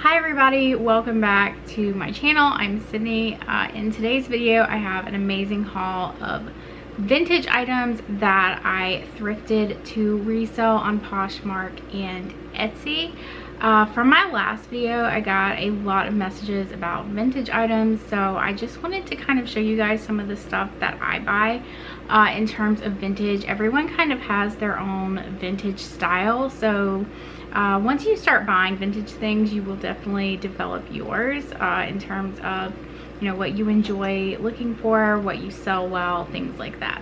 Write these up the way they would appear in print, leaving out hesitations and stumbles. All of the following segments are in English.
Hi everybody, welcome back to my channel. I'm Sydney. In today's video I have an amazing haul of vintage items that I thrifted to resell on Poshmark and Etsy. From my last video I got a lot of messages about vintage items, so I just wanted to kind of show you guys some of the stuff that I buy in terms of vintage. Everyone kind of has their own vintage style, so once you start buying vintage things, you will definitely develop yours in terms of, you know, what you enjoy looking for, what you sell well, things like that.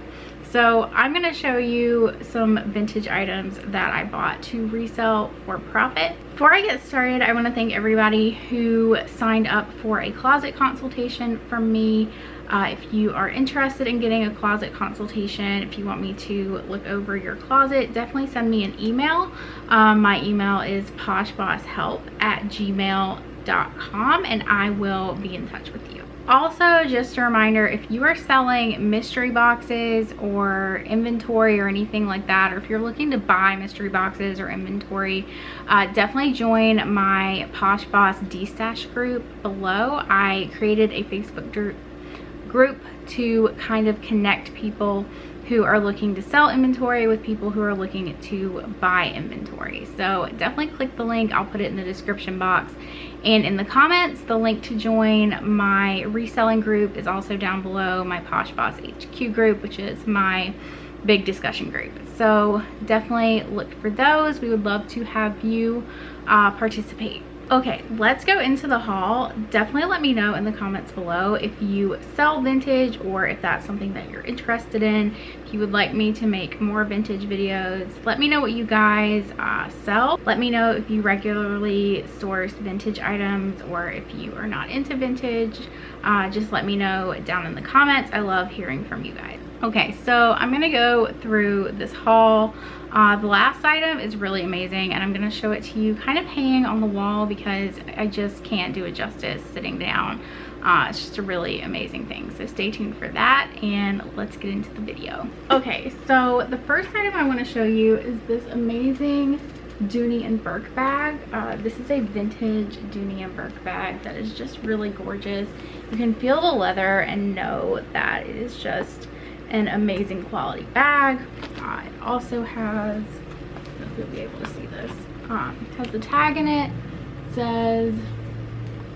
So I'm going to show you some vintage items that I bought to resell for profit. Before I get started, I want to thank everybody who signed up for a closet consultation from me. If you are interested in getting a closet consultation, if you want me to look over your closet, definitely send me an email. My email is poshbosshelp@gmail.com and I will be in touch with you. Also, just a reminder, if you are selling mystery boxes or inventory or anything like that, or if you're looking to buy mystery boxes or inventory, definitely join my Posh Boss D-Stash group below. I created a Facebook group to kind of connect people who are looking to sell inventory with people who are looking to buy inventory. So definitely click the link. I'll put it in the description box and in the comments. The link to join my reselling group is also down below. My Posh Boss HQ group, which is my big discussion group. So definitely look for those. We would love to have you participate. Okay, let's go into the haul. Definitely let me know in the comments below if you sell vintage or if that's something that you're interested in. If you would like me to make more vintage videos, let me know what you guys sell. Let me know if you regularly source vintage items or if you are not into vintage. Just let me know down in the comments. I love hearing from you guys. Okay, so I'm gonna go through this haul. The last item is really amazing and I'm going to show it to you kind of hanging on the wall because I just can't do it justice sitting down. It's just a really amazing thing, so stay tuned for that and let's get into the video. Okay, so the first item I want to show you is this amazing Dooney and Burke bag. This is a vintage Dooney and Burke bag that is just really gorgeous. You can feel the leather and know that it is just an amazing quality bag. It also has, I don't know if you'll be able to see this, has the tag in it. It says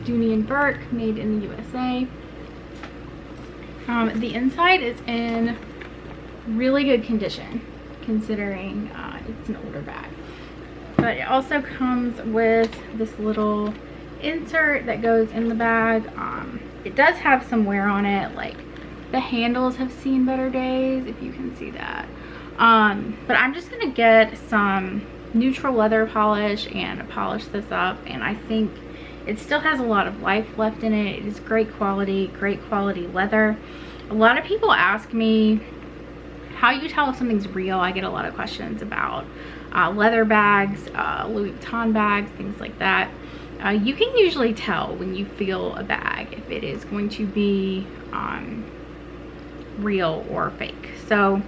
Dooney and Burke, made in the USA. The inside is in really good condition considering it's an older bag. But it also comes with this little insert that goes in the bag. It does have some wear on it, like the handles have seen better days, if you can see that. But I'm just gonna get some neutral leather polish and polish this up, and I think it still has a lot of life left in it. It is great quality leather. A lot of people ask me how you tell if something's real. I get a lot of questions about leather bags, Louis Vuitton bags, things like that. You can usually tell when you feel a bag if it is going to be real or fake. So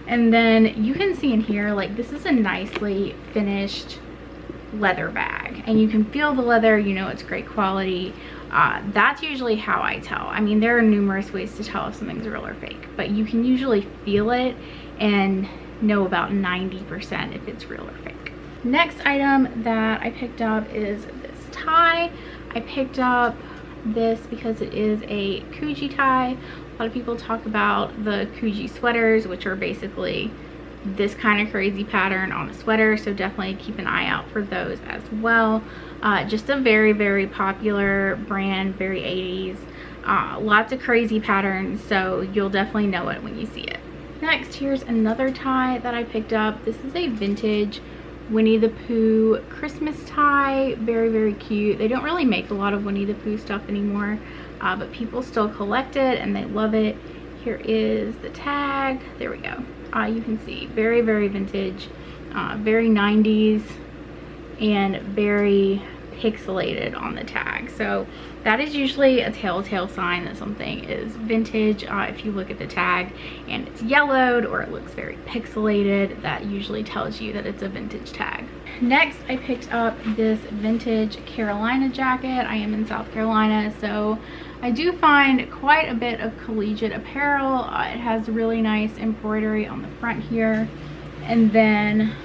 and then you can see in here, like, this is a nicely finished leather bag and you can feel the leather, you know it's great quality. That's usually how I tell. I mean, there are numerous ways to tell if something's real or fake, but you can usually feel it and know about 90% if it's real or fake. Next item that I picked up is this tie. I picked up this because it is a Kuji tie. A lot of people talk about the Kuji sweaters, which are basically this kind of crazy pattern on a sweater, so definitely keep an eye out for those as well. Just a very popular brand, very 80s. Lots of crazy patterns, so you'll definitely know it when you see it. Next, here's another tie that I picked up. This is a vintage Winnie the Pooh Christmas tie. Very cute. They don't really make a lot of Winnie the Pooh stuff anymore, but people still collect it and they love it. Here is the tag. There we go. You can see very vintage, very 90s and very pixelated on the tag. So that is usually a telltale sign that something is vintage. If you look at the tag and it's yellowed or it looks very pixelated, that usually tells you that it's a vintage tag. Next, I picked up this vintage Carolina jacket. I am in South Carolina, so I do find quite a bit of collegiate apparel. It has really nice embroidery on the front here, and then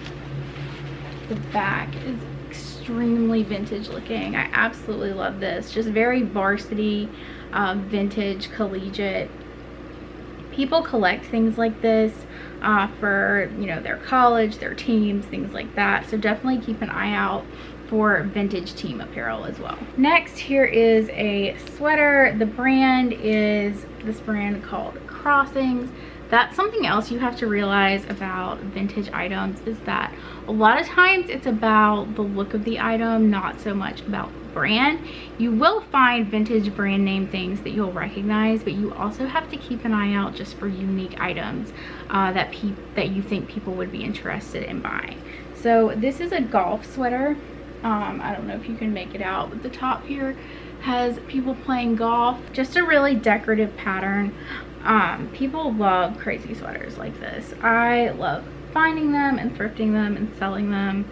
the back is extremely vintage looking. I absolutely love this. Just very varsity, vintage, collegiate. People collect things like this for, you know, their college, their teams, things like that. So definitely keep an eye out for vintage team apparel as well. Next, here is a sweater. The brand is this brand called Crossings. That's something else you have to realize about vintage items, is that a lot of times it's about the look of the item, not so much about the brand. You will find vintage brand name things that you'll recognize, but you also have to keep an eye out just for unique items that you think people would be interested in buying. So this is a golf sweater. I don't know if you can make it out, but the top here has people playing golf. Just a really decorative pattern. People love crazy sweaters like this. I love finding them and thrifting them and selling them.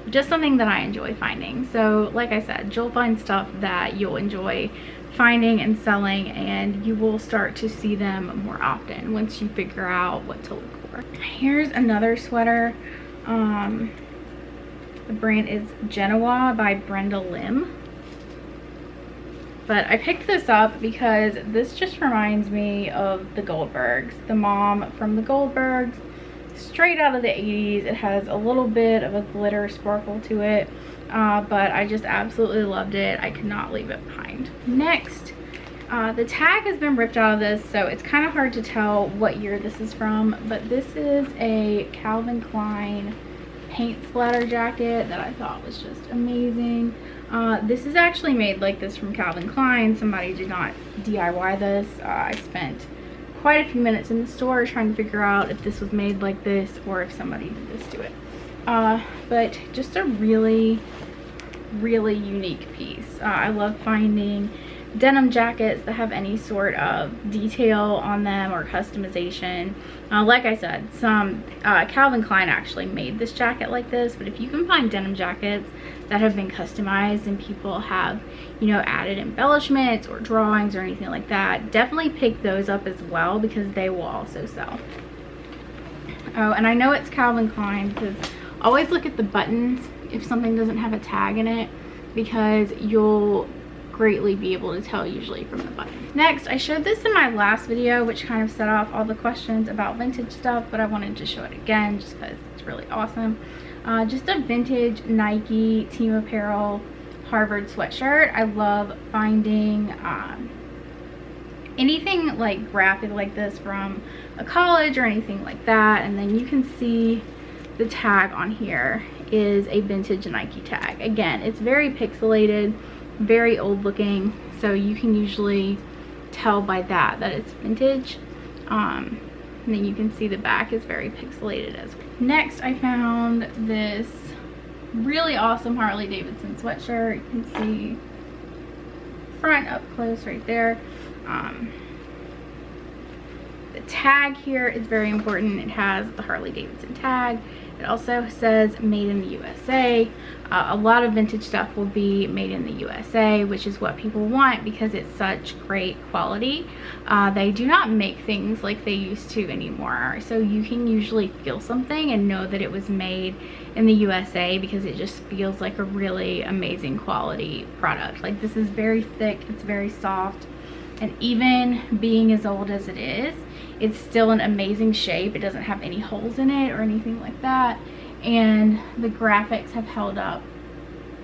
Just something that I enjoy finding. So like I said, you'll find stuff that you'll enjoy finding and selling, and you will start to see them more often once you figure out what to look for. Here's another sweater. The brand is Genoa by Brenda Lim. But I picked this up because this just reminds me of the Goldbergs. The mom from the Goldbergs, straight out of the 80s. It has a little bit of a glitter sparkle to it, but I just absolutely loved it. I could not leave it behind. Next, the tag has been ripped out of this, so it's kind of hard to tell what year this is from, but this is a Calvin Klein paint splatter jacket that I thought was just amazing. This is actually made like this from Calvin Klein. Somebody did not DIY this. I spent quite a few minutes in the store trying to figure out if this was made like this or if somebody did this to it. But just a really, really unique piece. I love finding denim jackets that have any sort of detail on them or customization. Like I said, some Calvin Klein actually made this jacket like this, but if you can find denim jackets that have been customized and people have, you know, added embellishments or drawings or anything like that, definitely pick those up as well, because they will also sell. Oh, and I know it's Calvin Klein because always look at the buttons if something doesn't have a tag in it, because you'll greatly be able to tell usually from the button. Next, I showed this in my last video, which kind of set off all the questions about vintage stuff, but I wanted to show it again just because it's really awesome. Just a vintage Nike team apparel Harvard sweatshirt. I love finding anything like graphic like this from a college or anything like that, and then you can see the tag on here is a vintage Nike tag. Again, it's very pixelated, very old looking, so you can usually tell by that it's vintage. And then you can see the back is very pixelated as well. Next, I found this really awesome Harley Davidson sweatshirt. You can see front up close right there. The tag here is very important. It has the Harley Davidson tag. It also says made in the USA. A lot of vintage stuff will be made in the USA, which is what people want because it's such great quality. They do not make things like they used to anymore. So you can usually feel something and know that it was made in the USA because it just feels like a really amazing quality product. Like, this is very thick, it's very soft, and even being as old as it is, it's still an amazing shape. It doesn't have any holes in it or anything like that, and the graphics have held up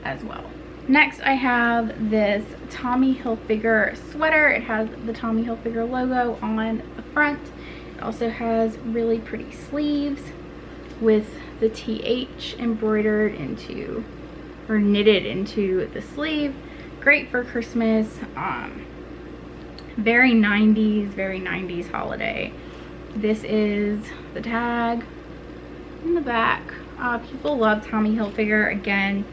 as well. Next, I have this Tommy Hilfiger sweater. It has the Tommy Hilfiger logo on the front. It also has really pretty sleeves with the TH embroidered into, or knitted into the sleeve. Great for Christmas. Very 90s holiday. This is the tag in the back. People love Tommy Hilfiger. Again,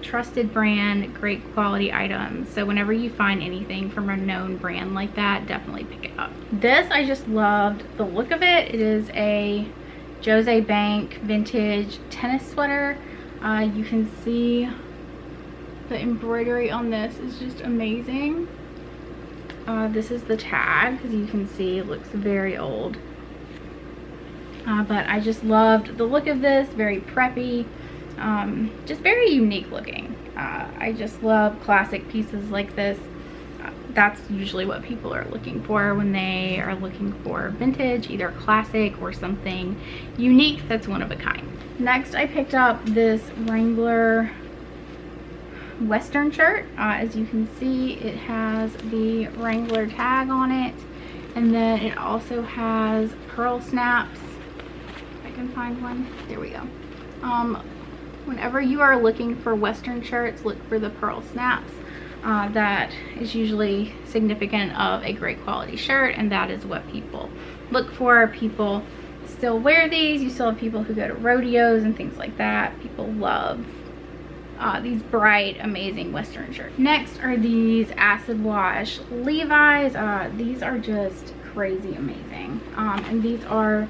Trusted brand, great quality items. So whenever you find anything from a known brand like that, definitely pick it up. This, I just loved the look of it. It is a Jose Bank vintage tennis sweater. You can see the embroidery on this is just amazing. This is the tag, as you can see, it looks very old. But I just loved the look of this, very preppy, just very unique looking. I just love classic pieces like this. That's usually what people are looking for when they are looking for vintage, either classic or something unique that's one of a kind. Next, I picked up this Wrangler Western shirt. As you can see, it has the Wrangler tag on it, and then it also has pearl snaps. If I can find one, there we go. Whenever you are looking for Western shirts, look for the pearl snaps. That is usually significant of a great quality shirt, and that is what people look for. People still wear these. You still have people who go to rodeos and things like that. People love these bright, amazing Western shirts. Next are these acid wash Levi's. These are just crazy amazing, and these are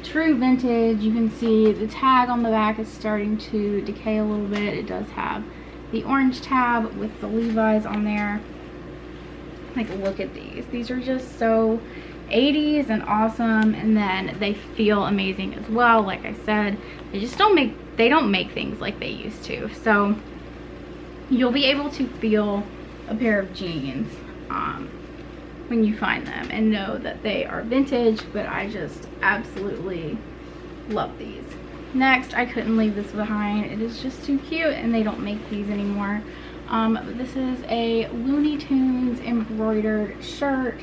true vintage. You can see the tag on the back is starting to decay a little bit. It does have the orange tab with the Levi's on there. Like, look at these. These are just so 80s and awesome, and then they feel amazing as well. Like I said, they don't make things like they used to, so you'll be able to feel a pair of jeans when you find them and know that they are vintage. But I just absolutely love these. Next, I couldn't leave this behind. It is just too cute, and they don't make these anymore. But this is a Looney Tunes embroidered shirt.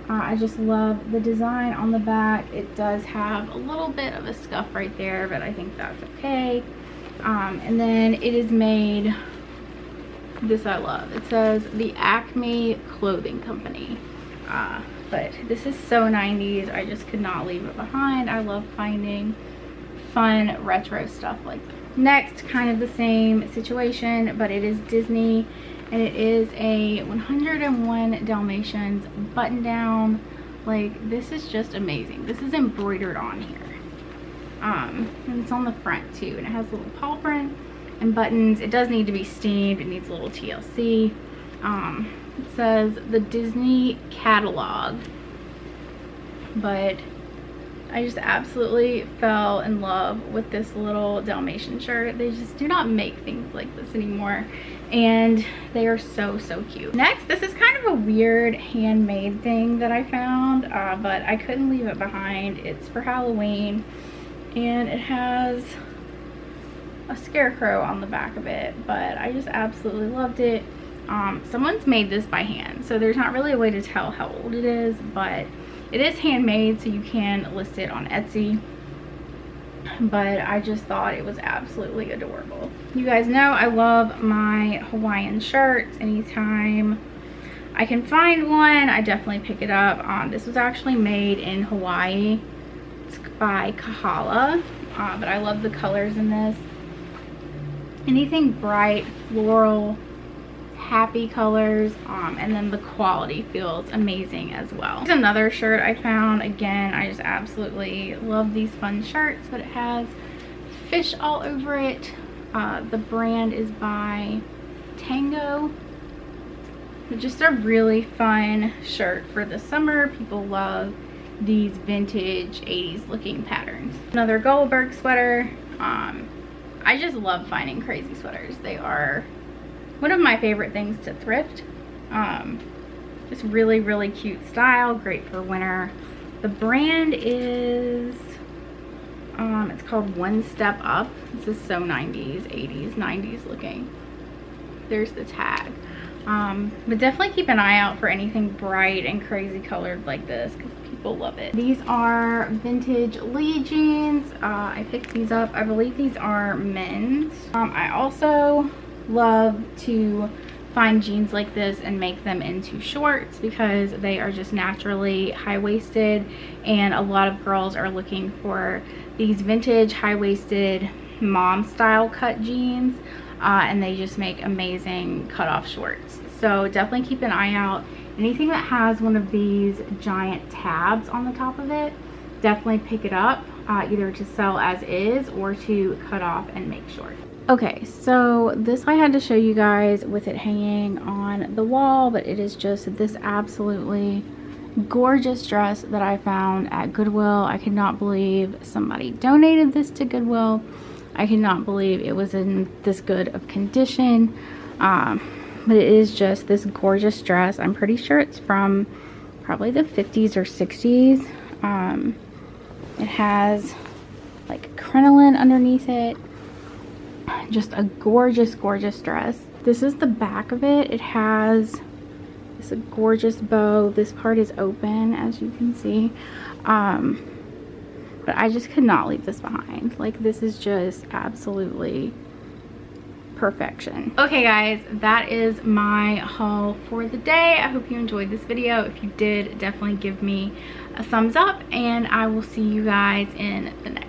I just love the design on the back. It does have a little bit of a scuff right there, but I think that's okay. And then it is made, this I love. It says the Acme Clothing Company. But this is so 90s. I just could not leave it behind. I love finding fun retro stuff like that. Next, kind of the same situation, but it is Disney, and it is a 101 Dalmatians button down. Like, this is just amazing. This is embroidered on here, and it's on the front too, and it has little paw prints and buttons. It does need to be steamed. It needs a little TLC. It says the Disney catalog, but I just absolutely fell in love with this little Dalmatian shirt. They just do not make things like this anymore, and they are so, so cute. Next, this is kind of a weird handmade thing that I found, but I couldn't leave it behind. It's for Halloween, and it has a scarecrow on the back of it, but I just absolutely loved it. Someone's made this by hand, so there's not really a way to tell how old it is, but it is handmade, so you can list it on Etsy. But I just thought it was absolutely adorable. You guys know I love my Hawaiian shirts. Anytime I can find one, I definitely pick it up. This was actually made in Hawaii. It's by Kahala, but I love the colors in this. Anything bright, floral, happy colors, and then the quality feels amazing as well. Here's another shirt I found. Again, I just absolutely love these fun shirts, but it has fish all over it. The brand is by Tango. But just a really fun shirt for the summer. People love these vintage 80s looking patterns. Another Goldberg sweater. I just love finding crazy sweaters. They are one of my favorite things to thrift. Just really, really cute style, great for winter. The brand is, it's called One Step Up. This is so 90s, 80s, 90s looking. There's the tag. But definitely keep an eye out for anything bright and crazy colored like this, because people love it. These are vintage Lee jeans. I picked these up. I believe these are men's. I also love to find jeans like this and make them into shorts, because they are just naturally high-waisted, and a lot of girls are looking for these vintage high-waisted mom style cut jeans. and they just make amazing cutoff shorts. So definitely keep an eye out. Anything that has one of these giant tabs on the top of it, definitely pick it up, either to sell as is or to cut off and make short. Okay, so this I had to show you guys with it hanging on the wall, but it is just this absolutely gorgeous dress that I found at Goodwill. I could not believe somebody donated this to Goodwill. I cannot believe it was in this good of condition. But it is just this gorgeous dress. I'm pretty sure it's from probably the 50s or 60s. It has like crinoline underneath it. Just a gorgeous, gorgeous dress. This is the back of it. It has this gorgeous bow. This part is open, as you can see. But I just could not leave this behind. Like, this is just absolutely perfection. Okay guys, that is my haul for the day. I hope you enjoyed this video. If you did, definitely give me a thumbs up, and I will see you guys in the next